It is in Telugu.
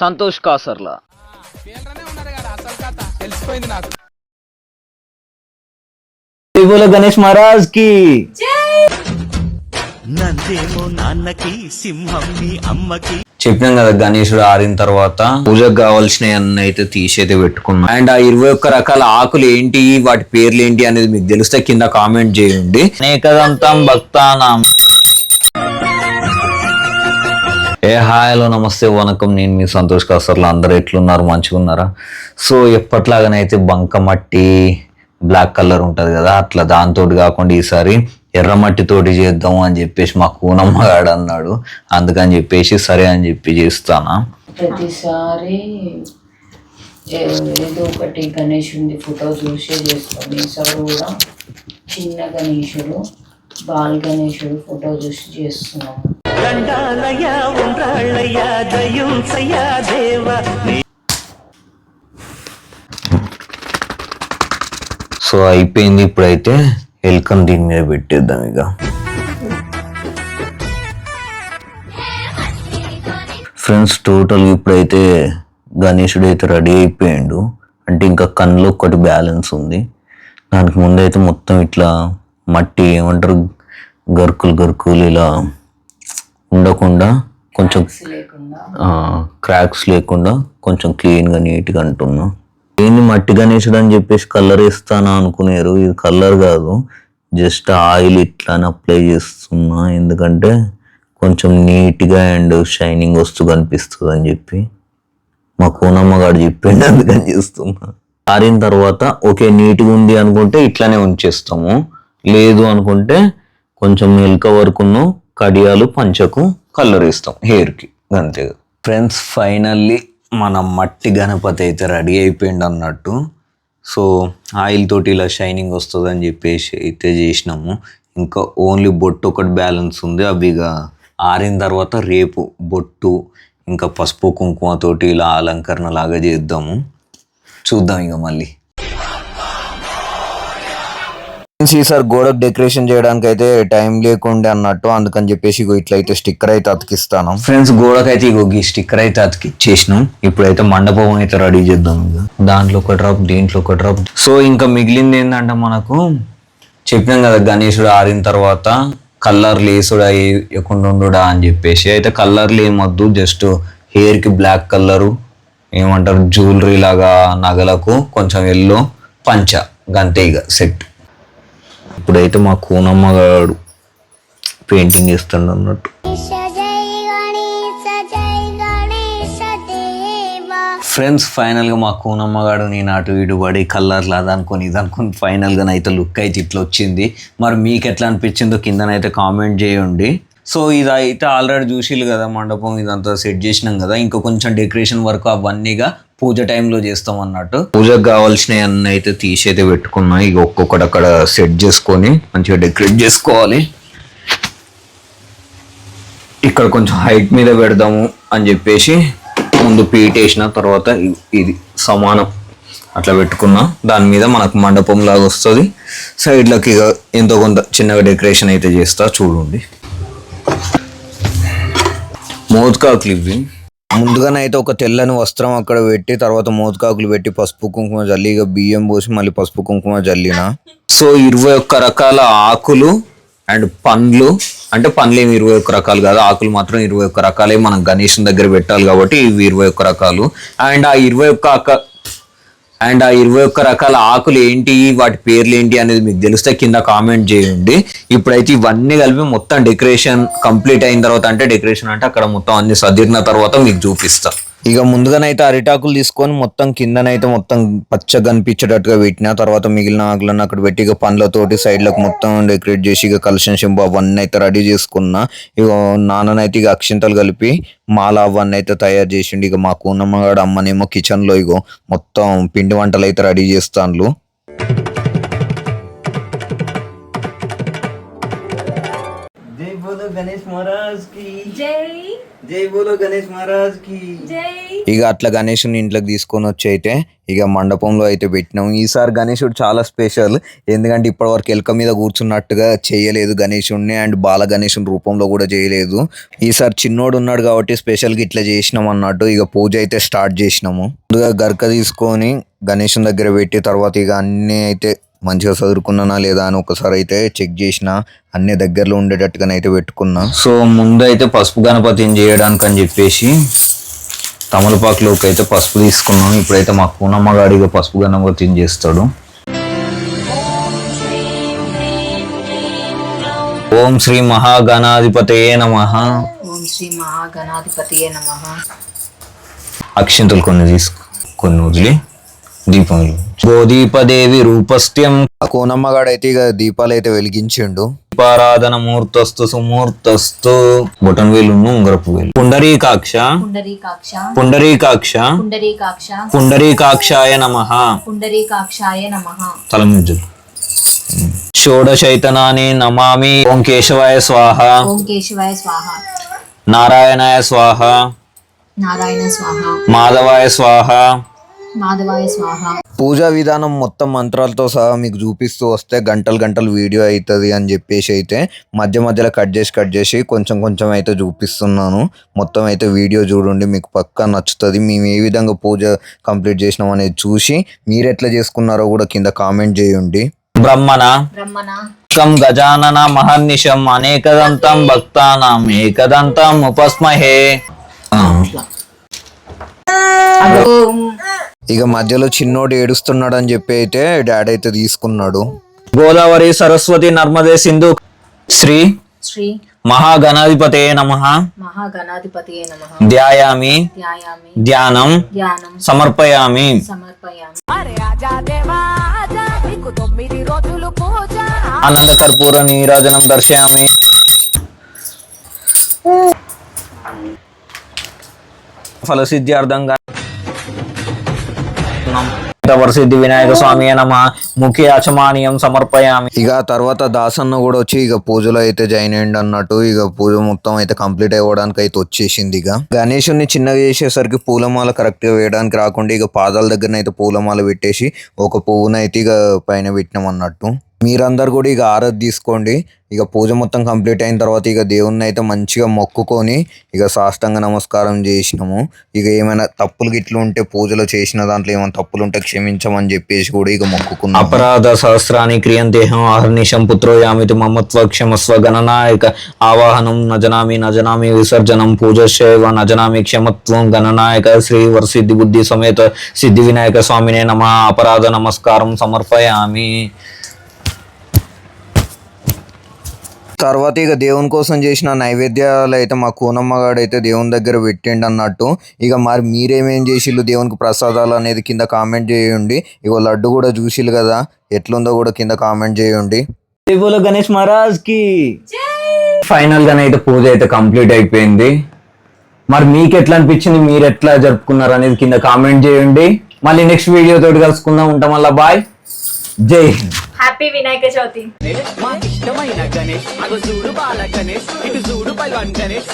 సంతోష్ కాసర్లా. బోలో గణేష్ మహారాజ్ కి నందేమో నాన్నకి సింహం మీ అమ్మకి. చెప్పినాం కదా, గణేశుడు ఆరిన తర్వాత పూజకు కావాల్సిన అన్ని అయితే తీసైతే పెట్టుకున్నాం. అండ్ ఆ 21 రకాల ఆకులు ఏంటి, వాటి పేర్లు ఏంటి అనేది మీకు తెలిస్తే కింద కామెంట్ చేయండి. అనేకదంతం భక్తానాం. హాయ్ హలో నమస్తే వనకం, నేను మీ సంతోష్ కాసర్లా. అందరూ ఎట్లున్నారు, మంచిగా ఉన్నారా? సో ఎప్పట్లాగానైతే బంకమట్టి బ్లాక్ కలర్ ఉంటుంది కదా, అట్లా దాంతో కాకుండా ఈసారి ఎర్రమట్టితోటి చేద్దాము అని చెప్పేసి మా కూనమ్మగాడు అన్నాడు. అందుకని చెప్పేసి సరే అని చెప్పి చేస్తానా. ప్రతిసారి ఏదో ఒకటి గణేశుడి ఫోటో చూసే చేస్తాం. ఈసారి కూడా చిన్న గణేశుడు, బాల్ గణేశుడు ఫోటో చూసి చేస్తున్నాము. సో అయిపోయింది, ఇప్పుడైతే ఎల్కమ్ దీని మీద పెట్టేద్దాం. ఇక ఫ్రెండ్స్ టోటల్ ఇప్పుడైతే గణేశుడు అయితే రెడీ అయిపోయిండు. అంటే ఇంకా కన్నులో ఒకటి బ్యాలెన్స్ ఉంది. దానికి ముందైతే మొత్తం ఇట్లా మట్టి ఏమంటారు, గరుకులు ఇలా ఉండకుండా కొంచెం క్రాక్స్ లేకుండా కొంచెం క్లీన్గా నీట్గా అంటున్నా. ఏంది మట్టి గణేశుడు అని చెప్పేసి కలర్ వేస్తానా అనుకునేరు. ఇది కలర్ కాదు, జస్ట్ ఆయిల్ ఇట్లా అప్లై చేస్తున్నా. ఎందుకంటే కొంచెం నీట్గా అండ్ షైనింగ్ వస్తూ కనిపిస్తుంది అని చెప్పి మా కూనమ్మగాడు చెప్పిండు, అందుకని చేస్తున్నా. ఆరిన తర్వాత ఓకే నీట్గా ఉంది అనుకుంటే ఇట్లానే ఉంచేస్తాము. లేదు అనుకుంటే కొంచెం ఎల్క వరకును కడియాలు పంచకు కలర్ వేస్తాం హెయిర్కి, అంతే. ఫ్రెండ్స్ ఫైనల్లీ మన మట్టి గణపతి అయితే రెడీ అయిపోయింది అన్నట్టు. సో ఆయిల్ తోటి ఇలా షైనింగ్ వస్తుంది అని చెప్పేసి అయితే చేసినాము. ఇంకా ఓన్లీ బొట్టు ఒకటి బ్యాలెన్స్ ఉంది. అవి ఇక ఆరిన తర్వాత రేపు బొట్టు ఇంకా పసుపు కుంకుమతోటి ఇలా అలంకరణ లాగా చేద్దాము. చూద్దాం ఇక మళ్ళీ. ఈసారి గోడకు డెకరేషన్ చేయడానికి అయితే టైం లేకుండే అన్నట్టు, అందుకని చెప్పేసి ఇగో ఇట్లయితే స్టిక్కర్ అయితే అతికిస్తాను. ఫ్రెండ్స్ గోడకైతే ఇగో ఈ స్టిక్కర్ అయితే అతికిచ్చేసినాం. ఇప్పుడైతే మండపం అయితే రెడీ చేద్దాం. దాంట్లో ఒక డ్రాప్, దీంట్లో ఒక డ్రాప్. సో ఇంకా మిగిలింది ఏంటంటే మనకు చెప్పినాం కదా, గణేశుడు ఆరిన తర్వాత కలర్లు వేసుడా వేయకుండా ఉండుడా అని చెప్పేసి. అయితే కలర్లు ఏమొద్దు, జస్ట్ హెయిర్కి బ్లాక్ కలరు, ఏమంటారు జ్యువెలరీ లాగా నగలకు కొంచెం ఎల్లో పంచ, గంతే ఇక సెట్. ఇప్పుడైతే మా కూనమ్మగాడు పెయింటింగ్ చేస్తుండ అన్నట్టు. ఫ్రెండ్స్ ఫైనల్గా మా కూనమ్మగాడు నేను అటు ఇటు పడి కలర్లు అదనుకొని ఇదనుకొని ఫైనల్గా అయితే లుక్ అయితే ఇట్లా వచ్చింది. మరి మీకు ఎట్లా అనిపించిందో కిందనైతే కామెంట్ చేయండి. సో ఇదైతే ఆల్రెడీ చూసిళ్ళు కదా, మండపం ఇదంతా సెట్ చేసినాం కదా. ఇంకా కొంచెం డెకరేషన్ వర్క్ అవన్నీగా పూజ టైంలో చేస్తాం అన్నట్టు. పూజకు కావాల్సిన అన్ని అయితే తీసైతే పెట్టుకున్నా. ఇక ఒక్కొక్కటి అక్కడ సెట్ చేసుకొని మంచిగా డెకరేట్ చేసుకోవాలి. ఇక్కడ కొంచెం హైట్ మీద పెడదాము అని చెప్పేసి ముందు పీట వేసిన తర్వాత ఇది సమానం అట్లా పెట్టుకున్నా. దాని మీద మనకు మండపం లాగా వస్తుంది. సైడ్లకి ఇక ఎంతో కొంత చిన్నగా డెకరేషన్ అయితే చేస్తా, చూడండి. మోదకాకులు ఇవి ముందుగానైతే ఒక తెల్లని వస్త్రం అక్కడ పెట్టి తర్వాత మోదకాకులు పెట్టి పసుపు కుంకుమ జల్లి ఇక బియ్యం పోసి మళ్ళీ పసుపు కుంకుమ జల్లిన. సో 21 రకాల ఆకులు అండ్ పండ్లు, అంటే పండ్లు ఏమి 21 రకాలు కాదు, ఆకులు మాత్రం 21 రకాలే మనం గణేశుని దగ్గర పెట్టాలి కాబట్టి ఇవి 21 రకాలు. అండ్ ఆ 21 రకాల ఆకులు ఏంటి, వాటి పేర్లు ఏంటి అనేది మీకు తెలిస్తే కింద కామెంట్ చేయండి. ఇప్పుడైతే ఇవన్నీ కలిపి మొత్తం డెకరేషన్ కంప్లీట్ అయిన తర్వాత, అంటే డెకరేషన్ అంటే అక్కడ మొత్తం అన్ని సదిరిన తర్వాత మీకు చూపిస్తా. ఇక ముందుగానైతే అరిటాకులు తీసుకొని మొత్తం కిందనైతే మొత్తం పచ్చ కనిపించేటట్టుగా పెట్టిన తర్వాత మిగిలిన ఆకులను అక్కడ పెట్టి ఇక పండ్లతోటి సైడ్లకు మొత్తం డెకరేట్ చేసి ఇక కలశం చెంబు అవన్నీ అయితే రెడీ చేసుకున్నా. ఇక నాన్ననైతే ఇక అక్షింతలు కలిపి మాల అవన్నీ అయితే తయారు చేసిండు. ఇక మా కూనమ్మగాడు అమ్మనేమో కిచెన్ లో ఇగో మొత్తం పిండి వంటలు అయితే రెడీ చేస్తాను. జై బోలో గణేష్ మహారాజ్ కి జై జై బోలో గణేష్ మహారాజ్ కి జై. ఇక అట్లా గణేషుని ఇంట్లోకి తీసుకొని వచ్చి అయితే ఇక మండపంలో అయితే పెట్టినాం. ఈసారి గణేశుడు చాలా స్పెషల్, ఎందుకంటే ఇప్పటివరకు ఎలక మీద కూర్చున్నట్టుగా చేయలేదు గణేశుడిని, అండ్ బాల గణేశుని రూపంలో కూడా చేయలేదు. ఈసారి చిన్నోడు ఉన్నాడు కాబట్టి స్పెషల్గా ఇట్లా చేసినాం అన్నట్టు. ఇక పూజ అయితే స్టార్ట్ చేసినాము. ముందుగా గరక తీసుకొని గణేశుని దగ్గర పెట్టి తర్వాత ఇక అన్నీ అయితే మంచిగా చదువుకున్నానా లేదా అని ఒకసారి అయితే చెక్ చేసిన, అన్ని దగ్గరలో ఉండేటట్టుగానైతే పెట్టుకున్నా. సో ముందు అయితే పసుపు గణపతిని చేయడానికి అని చెప్పేసి తమలపాకులోకి అయితే పసుపు తీసుకున్నాం. ఇప్పుడైతే మా పూనమ్మ గాడిగా పసుపు గణపతిని చేస్తాడు. ఓం శ్రీ మహాగణాధిపతయే నమః. ఓం శ్రీ మహాగణాధిపతియే నమః. అక్షింతలు కొన్ని తీసుకో, కొన్ని వదిలి దీపం గోదీపదేవి రూపస్థ్యం. కోనమ్మగాడైతే ఇక దీపాలు అయితే వెలిగించిండు. దీపారాధన ముహూర్తస్తు సుముహూర్తస్తు. బొటన్ వేలు ఉంగరపు వేలు. పుండరీకాక్ష పుండరీకాక్ష పుండరీకాక్ష పుండరీకాక్ష పుండరీకాక్షాయ నమః. పుండరీకాక్షాయ నమః. తలమిజ్జులు. షోడశైతనాని నమామి. ఓం కేశవాయ స్వాహ. ఓం కేశవాయ స్వాహ. నారాయణాయ స్వాహ. నారాయణ స్వాహ. మాధవాయ స్వాహ. మాధవాయ స్వాహ. పూజా విధానం మొత్తం మంత్రాలతో సహా మీకు చూపిస్తూ వస్తే గంటలు గంటలు వీడియో అవుతుంది అని చెప్పేసి అయితే మధ్య మధ్యలో కట్ చేసి కొంచెం కొంచెం అయితే చూపిస్తున్నాను. మొత్తం అయితే వీడియో చూడండి, మీకు పక్కా నచ్చుతుంది. మేము ఏ విధంగా పూజ కంప్లీట్ చేసినాం అనేది చూసి మీరు ఎట్లా చేసుకున్నారో కూడా కింద కామెంట్ చేయండి. బ్రహ్మణ గజానన మహర్నిశం అనేకదంతం భక్తానాం ఏకదంతం ఉపస్మహే. ఇక మధ్యలో చిన్నోడు ఏడుస్తున్నాడు అని చెప్పి అయితే డాడీ అయితే తీసుకున్నాడు. గోదావరి సరస్వతి నర్మదే సింధు శ్రీ శ్రీ మహాగణాధిపతయే నమః. మహాగణాధిపతియే నమః. ధ్యాయామి ధ్యాయామి ధ్యానం ధ్యానం సమర్పయామి. సమర్పయామి. ఆనంద కర్పూర నీరాజనం దర్శయామి. ఫలసిద్ధ్యార్థంగా వరసిద్ధి వినాయక స్వామి నమ. ముఖ్య అచమానీయం సమర్పయామి. ఇక తర్వాత దాసన్న కూడా వచ్చి ఇక పూజలో అయితే జాయిన్ అయ్యండి అన్నట్టు. ఇక పూజ మొత్తం అయితే కంప్లీట్ అవ్వడానికి అయితే వచ్చేసింది. ఇక గణేశుని చిన్నగా చేసేసరికి పూలమాల కరెక్ట్ గా వేయడానికి రాకుండా ఇక పాదాల దగ్గర అయితే పూలమాల పెట్టేసి ఒక పువ్వునైతే ఇక పైన పెట్టినాం అన్నట్టు. మీరందరు కూడా ఇక ఆరతి తీసుకోండి. ఇక పూజ మొత్తం కంప్లీట్ అయిన తర్వాత ఇక దేవుణ్ణి అయితే మంచిగా మొక్కుకొని ఇక సాష్టాంగ నమస్కారం చేసినాము. ఇక ఏమైనా తప్పులు గిట్లు ఉంటే పూజలో చేసిన దాంట్లో ఏమైనా తప్పులు ఉంటే క్షమించమని చెప్పేసి కూడా ఇక మొక్కుకున్నాం. అపరాధ సహస్రాన్ని క్రియంతేహం ఆహర్నిశం పుత్రో యామితి మమత్వ క్షమస్వ గణనాయక ఆవాహనం నజనామి విసర్జనం పూజశైవ నజనామి క్షమత్వం గణనాయక శ్రీ వరసిద్ధి బుద్ధి సమేత సిద్ధి వినాయక స్వామినే నమ. అపరాధ నమస్కారం సమర్పయామి. తర్వాత ఇక దేవుని కోసం చేసిన నైవేద్యాలు అయితే మా కూనమ్మగాడు అయితే దేవుని దగ్గర పెట్టండి అన్నట్టు. ఇక మరి మీరేమేం చేసిళ్ళు దేవునికి ప్రసాదాలు అనేది కింద కామెంట్ చేయండి. ఇక లడ్డు కూడా చూసిళ్ళు కదా ఎట్లుందో కూడా కింద కామెంట్ చేయండి. బోలో గణేష్ మహారాజ్ కి. ఫైనల్ గానే అయితే పూజ అయితే కంప్లీట్ అయిపోయింది. మరి మీకు ఎట్లా అనిపించింది, మీరు ఎట్లా జరుపుకున్నారు అనేది కింద కామెంట్ చేయండి. మళ్ళీ నెక్స్ట్ వీడియో తోటి కలుసుకుందాం. ఉంటాం వల్ల బాయ్. జై హింద్. హ్యాపీ వినాయక చవితి. మా ఇష్టమైన గణేష్ అగో చూడు బాల గణేష్ ఇటు చూడు పైల్వాన్ గణేష్.